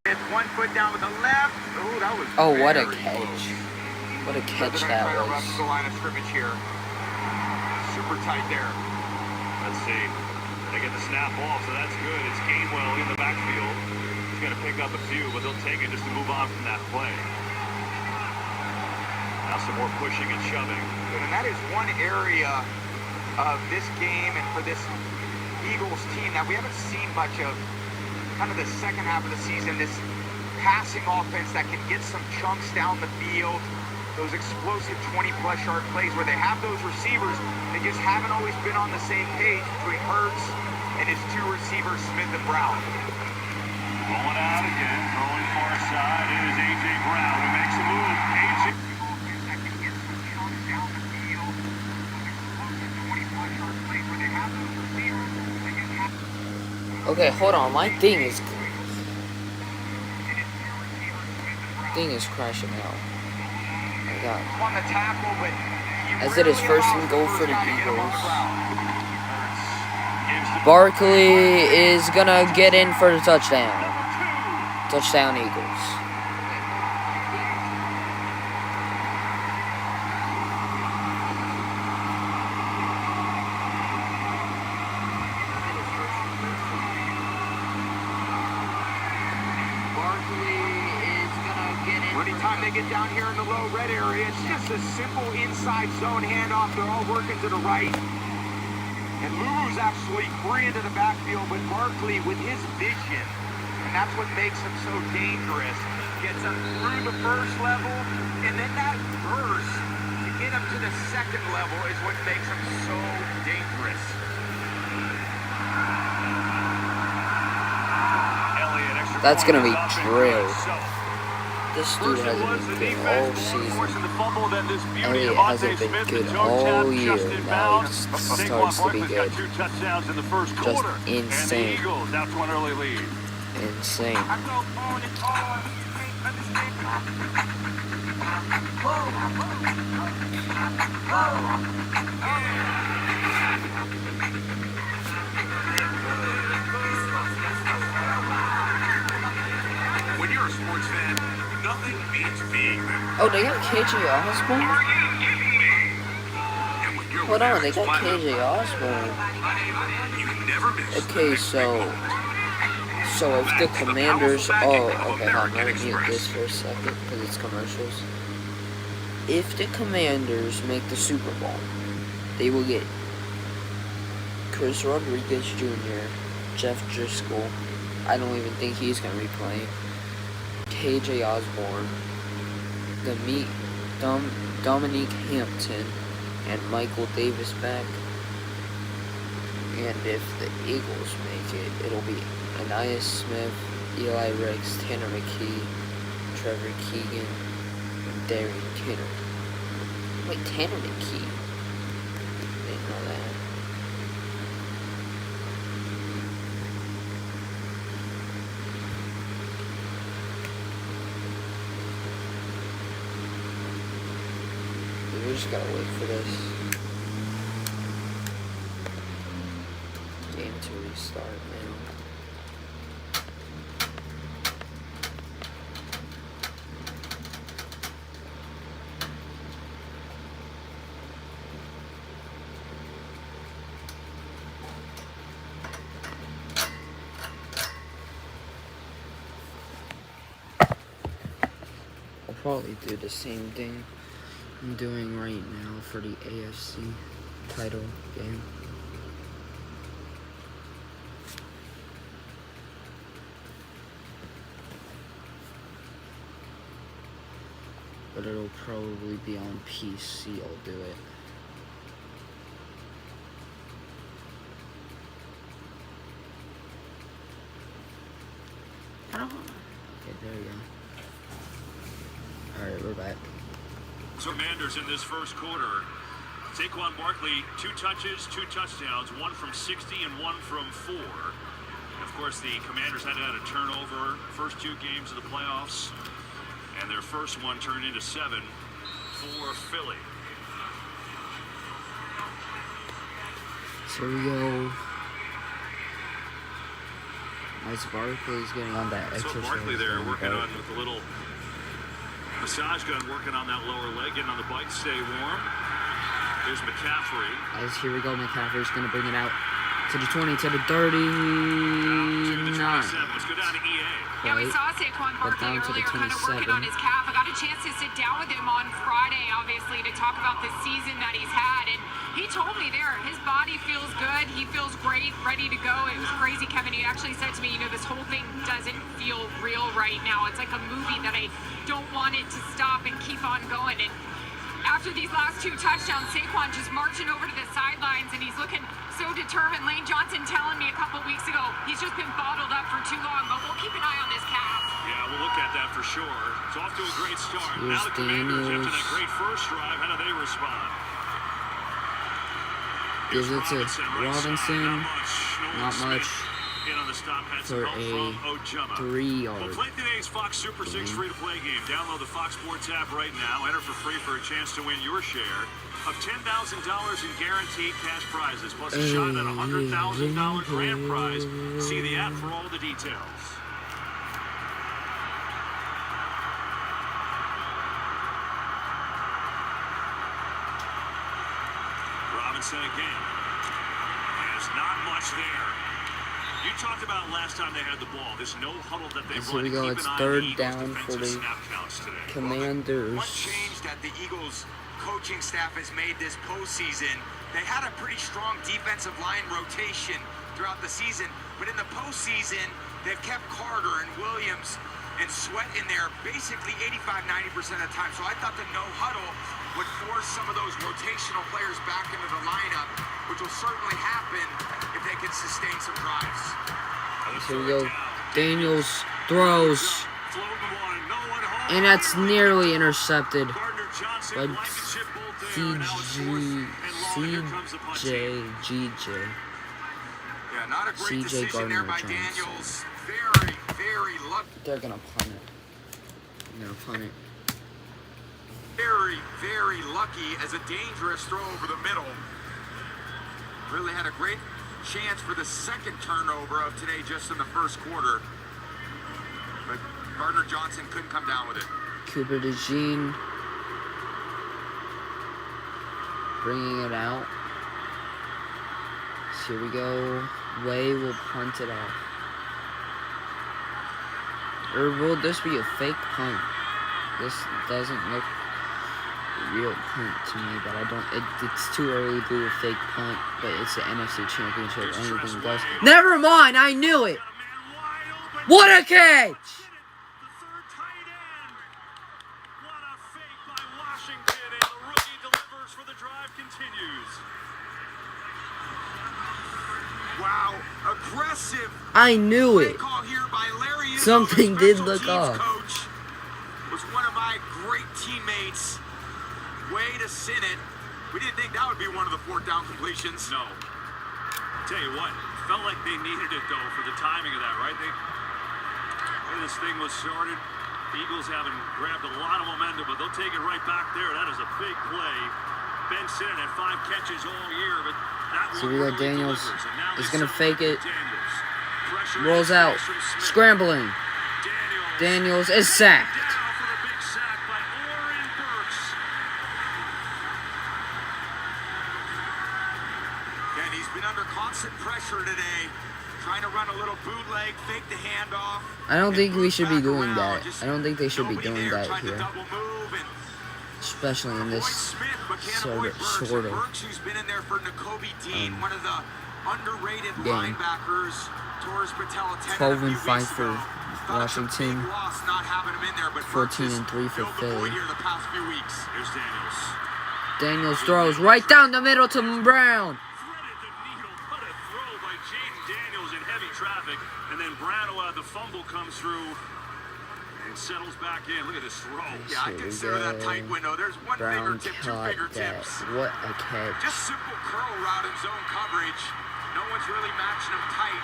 It's 1 foot down with the left. Ooh, that was what a very catch. close. What a catch So that they're gonna try to was. run the line of scrimmage here. Super tight there. Let's see. They get the snap off, so that's good. It's Gainwell in the backfield. He's going to pick up a few, but they'll take it just to move on from that play. Now some more pushing and shoving. And that is one area of this game and for this Eagles team that we haven't seen much of. Kind of the second half of the season, this passing offense that can get some chunks down the field, those explosive 20-plus yard plays where they have those receivers, they just haven't always been on the same page between Hurts and his two receivers, Smith and Brown. Rolling out again, throwing far side is A.J. Brown who makes a move. A.J. That can get some chunks down the field, those explosive 20-plus yard plays where they have those receivers, they just have... Okay, hold on. My thing is crashing out. My God. On the tackle, but As it is first and goal for the Eagles. Barkley is gonna get in for the touchdown. Touchdown, Eagles. Anytime they get down here in the low red area, it's just a simple inside zone handoff. They're all working to the right. And Lulu's actually free into the backfield, but Barkley with his vision, and that's what makes him so dangerous. Gets him through the first level, and then that burst to get him to the second level is what makes him so dangerous. That's gonna be drilled. This dude hasn't been good all season. Elliott hasn't been good all year. Now he starts to be good. Just insane. Insane. When you're a sports fan, nothing beats being there. Oh, they got KJ Osborne? Hold on, they got KJ Osborne. Okay, so if the Commanders... Oh, okay, hold on, let me mute this for a second, because it's commercials. If the Commanders make the Super Bowl, they will get Chris Rodriguez Jr., Jeff Driscoll. I don't even think he's going to be playing. KJ Osborne, Dominique Hampton, and Michael Davis back. And if the Eagles make it, it'll be Anais Smith, Eli Ricks, Tanner McKee, Trevor Keegan, and Darian Kinner. Wait, Tanner McKee? Didn't know that. We just gotta wait for this game to restart now. I'll probably do the same thing I'm doing right now for the AFC title game. But it'll probably be on PC, I'll do it. Okay, there you go. Alright, we're back. Commanders in this first quarter. Saquon Barkley, 2 touches, 2 touchdowns, 1 from 60 and 1 from 4. Of course, the Commanders had a turnover first 2 games of the playoffs, and their first one turned into 7 for Philly. So we go. As Barkley's getting on that So exercise. Barkley there gun, working but on with a little massage gun, working on that lower leg, getting on the bike, stay warm. Here's McCaffrey. As here we go, McCaffrey's gonna bring it out to the 20, to the To the 39. 27. Let's go down to EA. Yeah, we Right. saw Saquon Barkley down to the earlier kind of working 27. on his calf. I got a chance to sit down with him on Friday, obviously, to talk about the season that he's had. And he told me there, his body feels good. He feels great, ready to go. It was crazy, Kevin. He actually said to me, you know, this whole thing doesn't feel real right now. It's like a movie that I don't want it to stop and keep on going. And after these last 2 touchdowns, Saquon just marching over to the sidelines, and he's looking so determined. Lane Johnson telling me a couple weeks ago, he's just been bottled up for too long, but we'll keep an eye on this calf. Yeah, we'll look at that for sure. It's off to a great start. Here's Now the Commanders, after Daniels. that great first drive, how do they respond? Gives it to right Robinson. side. Not Smith much. in on the stop, had For some help a from Ojema. 3-yard. Well, play today's Fox Super 6 free-to-play game. Download the Fox Sports app right now. Enter for free for a chance to win your share of $10,000 in guaranteed cash prizes, plus a shot at a $100,000 grand prize. See the app for all the details. Robinson again. There's not much there. You talked about last time they had the ball. This no huddle that they So run. we go, Keep it's an eye on third the Eagles' down for defensive the snap counts today. Commanders. One change that the Eagles coaching staff has made this postseason, they had a pretty strong defensive line rotation throughout the season, but in the postseason, they've kept Carter and Williams and Sweat in there basically 85-90% of the time. So I thought the no huddle would force some of those rotational players back into the lineup, which will certainly happen if they can sustain some drives. Here we go. Daniels throws. Floating one, no one home. And that's nearly intercepted Gardner Johnson, by Blankenship both there, and now it's fourth and long. Here comes the punt team. GJ. Yeah, not a great C.J. decision there by Gardner-Johnson. Daniels. Very, very lucky. They're gonna punt it. They're gonna punt it. Very, very lucky as a dangerous throw over the middle. Really had a great chance for the second turnover of today just in the first quarter. But Gardner Johnson couldn't come down with it. Cooper DeJean bringing it out. So here we go. Way will punt it off. Or will this be a fake punt? This doesn't look real punt to me, but I don't. It's too early to do a fake punt, but it's the NFC Championship. Anything goes. Never mind. I knew it. Got a man wide open. What a catch! The third tight end. What a fake by Washington, and the rookie delivers for the drive continues. Wow, aggressive I knew play it. call here by Larry Izzo, Something the did special look teams off. coach. Was one of my great teammates. Way to sin it. We didn't think that would be one of the 4th down completions. No. Tell you what, felt like they needed it though for the timing of that, right? When this thing was started, the Eagles haven't grabbed a lot of momentum, but they'll take it right back there. That is a big play. Ben Sinnott had 5 catches all year, but that So one we got really Daniels. delivers, and now He's they gonna separate fake it. Daniels. Pressure Rolls is out. from Smith. Scrambling. Daniels. Daniels is sacked. Down for the big sack by Oren Burks. And he's been under constant pressure today. Trying to run a little bootleg, fake the handoff. I don't think we and should be move doing back around. that. Just I don't think they should be nobody doing there that trying to here. double move and Especially in avoid this Smith, but can't sort avoid of, Burks. sort of Burks, who's been in there for Nakobe Dean, one of the underrated game. linebackers. Torres Patel attended 12 a few and 5 weeks for ago. Thought it's a Washington. big loss not having him in there, but 14 Burks and 3 for filled the Philly. void here the past few weeks. Here's Daniels. Daniels throws right down the middle to Brown. Threaded the needle. What a throw by Jaden Daniels in heavy traffic. And then Brano, the fumble comes through and settles back in. Look at this throw. Yeah, I Here we consider that go. tight window. There's one Brown fingertip, two caught that. fingertips. What a catch. Just simple curl route in zone coverage. No one's really matching him tight.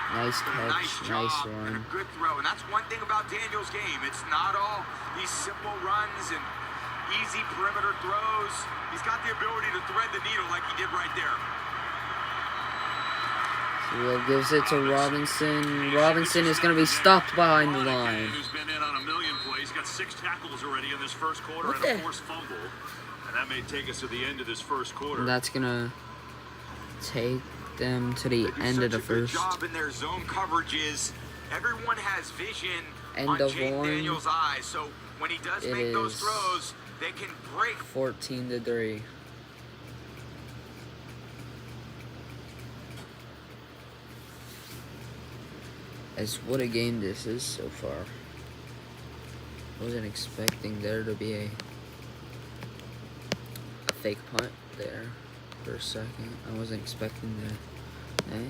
Nice But a nice catch. job Nice and a run. good throw. And that's one thing about Daniel's game. It's not all these simple runs and easy perimeter throws. He's got the ability to thread the needle like he did right there. Will gives it to Robinson. Robinson is going to be stopped behind the line. Who's been in on a million plays, got 6 tackles already in this first quarter What and the- a forced fumble. And that may take us to the end of this first quarter. And that's going to take them to the They do end of such the a good first. job in their zone coverages. Everyone has vision End on of Jake one. Daniels' eyes, so when he does It make those is throws, they can break. 14-3. As what a game this is so far. Wasn't expecting there to be a fake punt there for a second. I wasn't expecting that.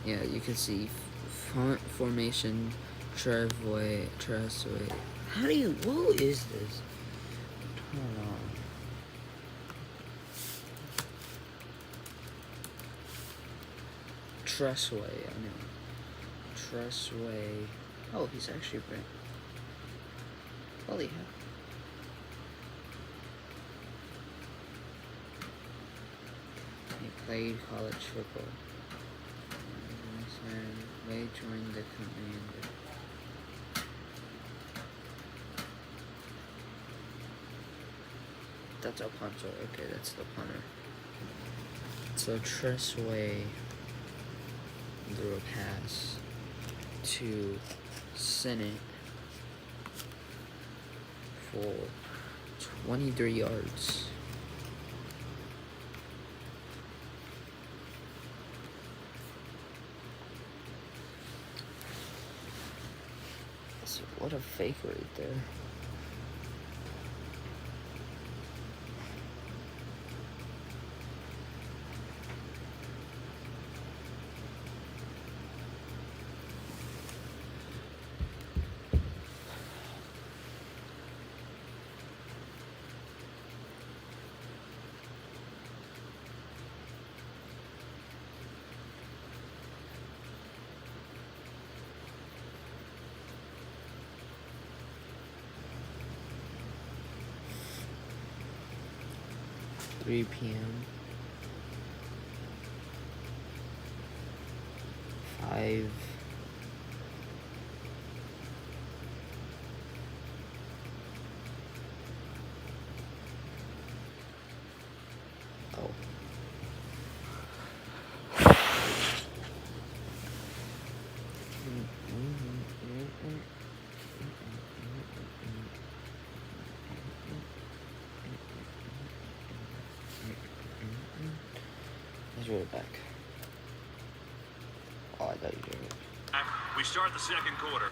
Yeah, you can see punt formation, Tressway. How do you? What is this? Hold on. Tressway, I know. Tressway. Oh, he's actually great. Holy hell. He played college football. They joined the Commander. That's a punter. Okay, that's the punter. So Tressway threw a pass to Senate for 23 yards. So what a fake right there. $3 p.m. 5. Oh. Let's roll it back. Oh, I thought you did it. We start the second quarter.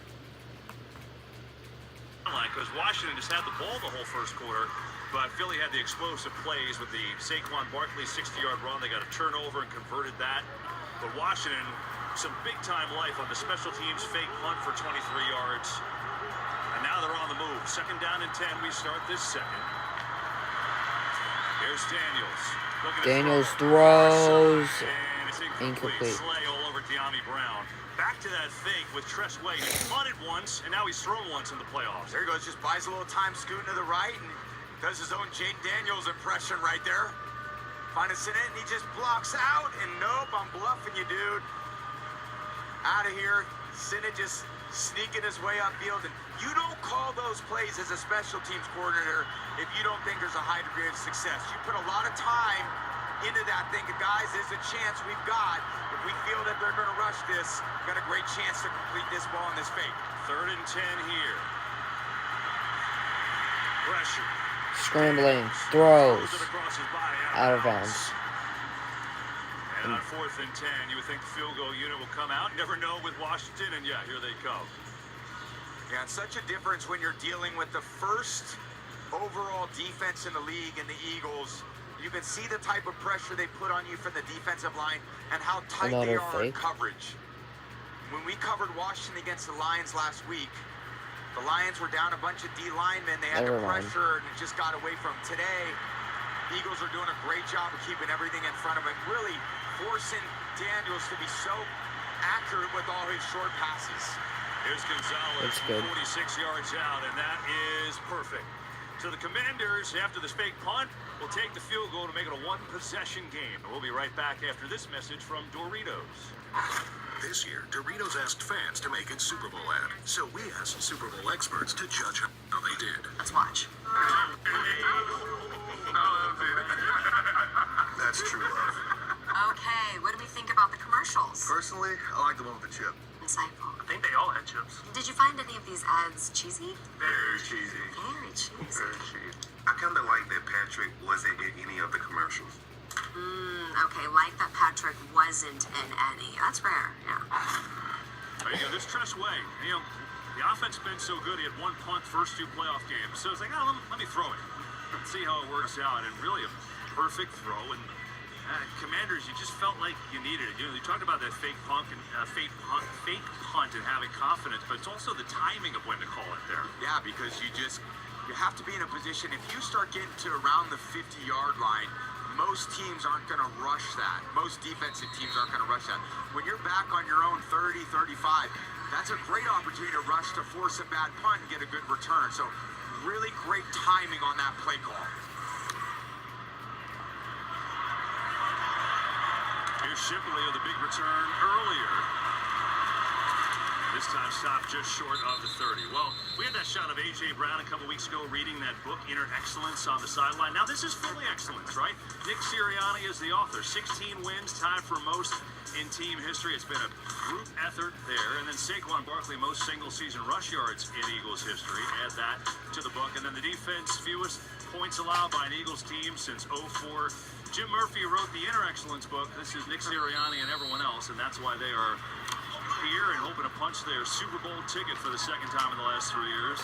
Because Washington just had the ball the whole first quarter, but Philly had the explosive plays with the Saquon Barkley 60-yard run. They got a turnover and converted that. But Washington, some big-time life on the special teams fake punt for 23 yards. And now they're on the move. Second down and 10. We start this second. Here's Daniels. Daniels throws. And it's Incomplete. Slay all over De'Ami Brown. Back to that fake with Tressway. He punted once, and now he's thrown once in the playoffs. There he goes, just buys a little time scooting to the right and does his own Jake Daniels impression right there. Finds Sinnott and he just blocks out, and nope, I'm bluffing you, dude. Out of here. Sinnott just sneaking his way upfield, and you don't call those plays as a special teams coordinator if you don't think there's a high degree of success. You put a lot of time into that thinking, guys, there's a chance we've got. If we feel that they're going to rush this, we've got a great chance to complete this ball in this fake. Third and 10 here. Pressure. Scrambling. Throws. Throws it across his body, Out of bounds. And on fourth and 10, you would think the field goal unit will come out. Never know with Washington, and yeah, here they come. Yeah, it's such a difference when you're dealing with the first overall defense in the league and the Eagles. You can see the type of pressure they put on you from the defensive line and how tight they Another are in fake. coverage. When we covered Washington against the Lions last week, the Lions were down a bunch of D linemen. They had the Never mind. pressure and it just got away from them. Today, the Eagles are doing a great job of keeping everything in front of them, really forcing Daniels to be so accurate with all his short passes. Here's Gonzalez, That's good. 46 yards out, and that is perfect. So the Commanders, after this fake punt, will take the field goal to make it a one-possession game. We'll be right back after this message from Doritos. This year, Doritos asked fans to make its Super Bowl ad. So we asked Super Bowl experts to judge how they did. Let's watch. That's true love. Okay, what do we think about the commercials? Personally, I like the one with the chip. Insightful. I think they all had chips. Did you find any of these ads cheesy? Very cheesy. Very cheesy. Very cheap. I kind of like that Patrick wasn't in any of the commercials. Okay, like that Patrick wasn't in any. That's rare, yeah. There you go. This Tress Way, you know, the offense has been so good. He had one punt first 2 playoff games. So it's like, oh, let me throw it. Let's see how it works out. And really a perfect throw. And Commanders, you just felt like you needed it. You know, you talked about that fake punt and fake punt and having confidence, but it's also the timing of when to call it there. Yeah, because you have to be in a position. If you start getting to around the 50-yard line, most teams aren't going to rush that. Most defensive teams aren't going to rush that. When you're back on your own 30, 35, that's a great opportunity to rush to force a bad punt and get a good return. So really great timing on that play call. Here's Shipley with a big return earlier. This time stopped just short of the 30. Well, we had that shot of A.J. Brown a couple weeks ago reading that book, Inner Excellence, on the sideline. Now this is fully excellence, right? Nick Sirianni is the author. 16 wins, tied for most in team history. It's been a group effort there. And then Saquon Barkley, most single-season rush yards in Eagles history. Add that to the book. And then the defense, fewest points allowed by an Eagles team since 04. Jim Murphy wrote the Inner Excellence book. This is Nick Sirianni and everyone else, and that's why they are here and hoping to punch their Super Bowl ticket for the second time in the last 3 years.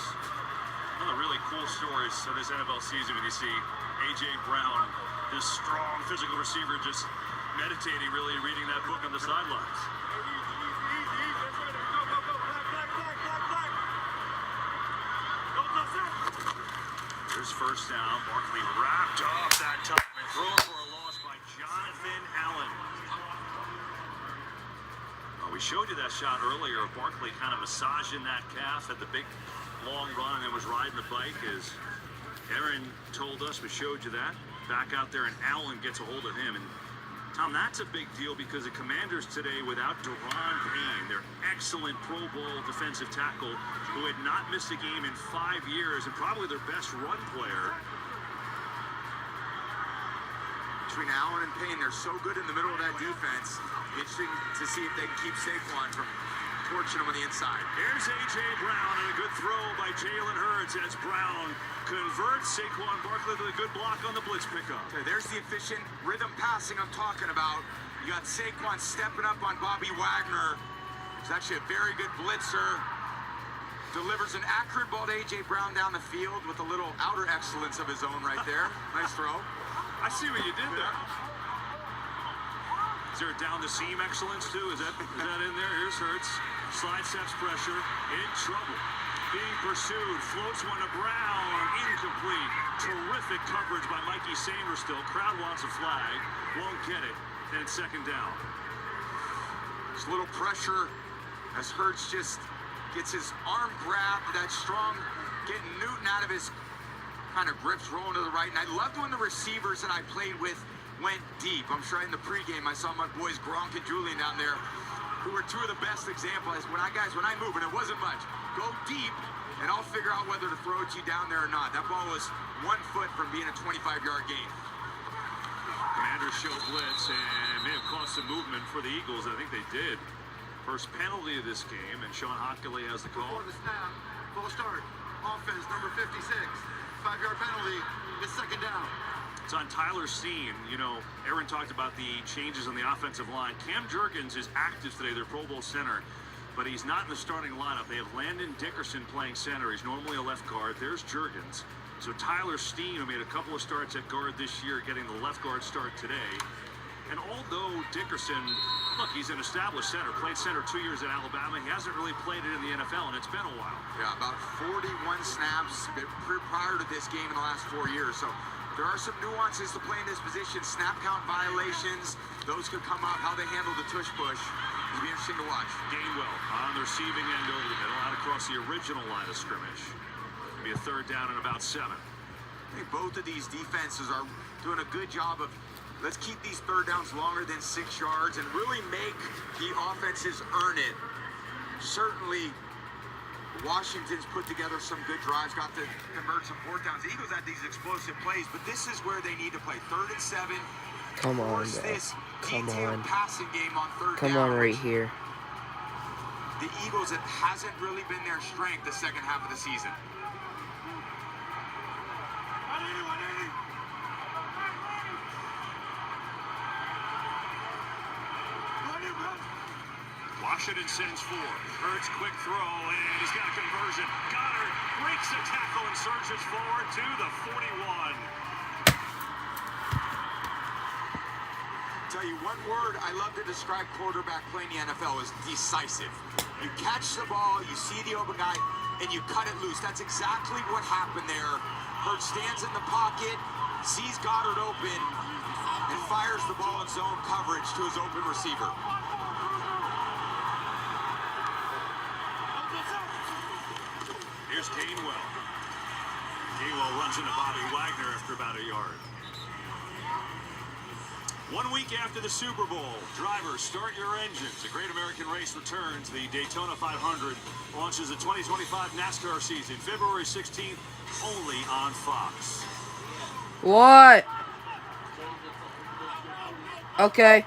One of the really cool stories of this NFL season when you see A.J. Brown, this strong physical receiver, just meditating, really reading that book on the sidelines. Here's first down. Barkley wrapped up that time and thrown for a loss by Jonathan Allen. We showed you that shot earlier of Barkley kind of massaging that calf at the big long run and was riding the bike, as Aaron told us. We showed you that. Back out there and Allen gets a hold of him. And Tom, that's a big deal because the Commanders today without Deron Payne, their excellent Pro Bowl defensive tackle who had not missed a game in 5 years and probably their best run player. Between Allen and Payne, they're so good in the middle of that defense. Interesting to see if they can keep Saquon from torching him on the inside. Here's A.J. Brown and a good throw by Jalen Hurts as Brown converts Saquon Barkley with a good block on the blitz pickup. Okay, there's the efficient rhythm passing I'm talking about. You got Saquon stepping up on Bobby Wagner. He's actually a very good blitzer. Delivers an accurate ball to A.J. Brown down the field with a little outer excellence of his own right there. Nice throw. I see what you did there. Is there a down the seam excellence too? Is that in there? Here's Hurts. Slide steps pressure. In trouble. Being pursued. Floats one to Brown. Incomplete. Terrific coverage by Mikey Sainristil. Crowd wants a flag. Won't get it. And second down. Just a little pressure as Hurts just gets his arm grabbed. That strong, getting Newton out of his kind of grips, rolling to the right. And I loved when the receivers that I played with went deep. I'm sure in the pregame I saw my boys Gronk and Julian down there, who were two of the best examples. When I move, and it wasn't much, go deep, and I'll figure out whether to throw it to you down there or not. That ball was 1 foot from being a 25-yard gain. Commanders show blitz and may have caused some movement for the Eagles. I think they did. First penalty of this game, and Sean Hockley has the call. Before the snap, full start, offense number 56, 5-yard penalty, it's second down. It's on Tyler Steen. You know, Aaron talked about the changes on the offensive line. Cam Jurgens is active today, their Pro Bowl center, but he's not in the starting lineup. They have Landon Dickerson playing center. He's normally a left guard. There's Jurgens. So Tyler Steen, who made a couple of starts at guard this year, getting the left guard start today. And although Dickerson, look, he's an established center, played center 2 years at Alabama. He hasn't really played it in the NFL, and it's been a while. Yeah, about 41 snaps prior to this game in the last 4 years. So there are some nuances to playing this position. Snap count violations, those could come up. How they handle the tush push will be interesting to watch. Gainwell on the receiving end over the middle, out across the original line of scrimmage. It'll be a third down and about 7. I think both of these defenses are doing a good job of let's keep these third downs longer than 6 yards and really make the offenses earn it. Certainly, Washington's put together some good drives, got to convert some fourth downs. The Eagles had these explosive plays, but this is where they need to play. 3rd and 7. Come on, Force bro. this Come detailed on. passing game on 3rd Come down. on right which here. The Eagles, it hasn't really been their strength the second half of the season. Washington sends 4. Hurts quick throw, and he's got a conversion. Goddard breaks a tackle and surges forward to the 41. Tell you one word I love to describe quarterback play in the NFL is decisive. You catch the ball, you see the open guy, and you cut it loose. That's exactly what happened there. Hurts stands in the pocket, sees Goddard open, and fires the ball in zone coverage to his open receiver. Here's Gainwell. Gainwell runs into Bobby Wagner after about a yard. 1 week after the Super Bowl, drivers, start your engines. A Great American Race returns. The Daytona 500 launches the 2025 NASCAR season, February 16th, only on Fox. What? Okay.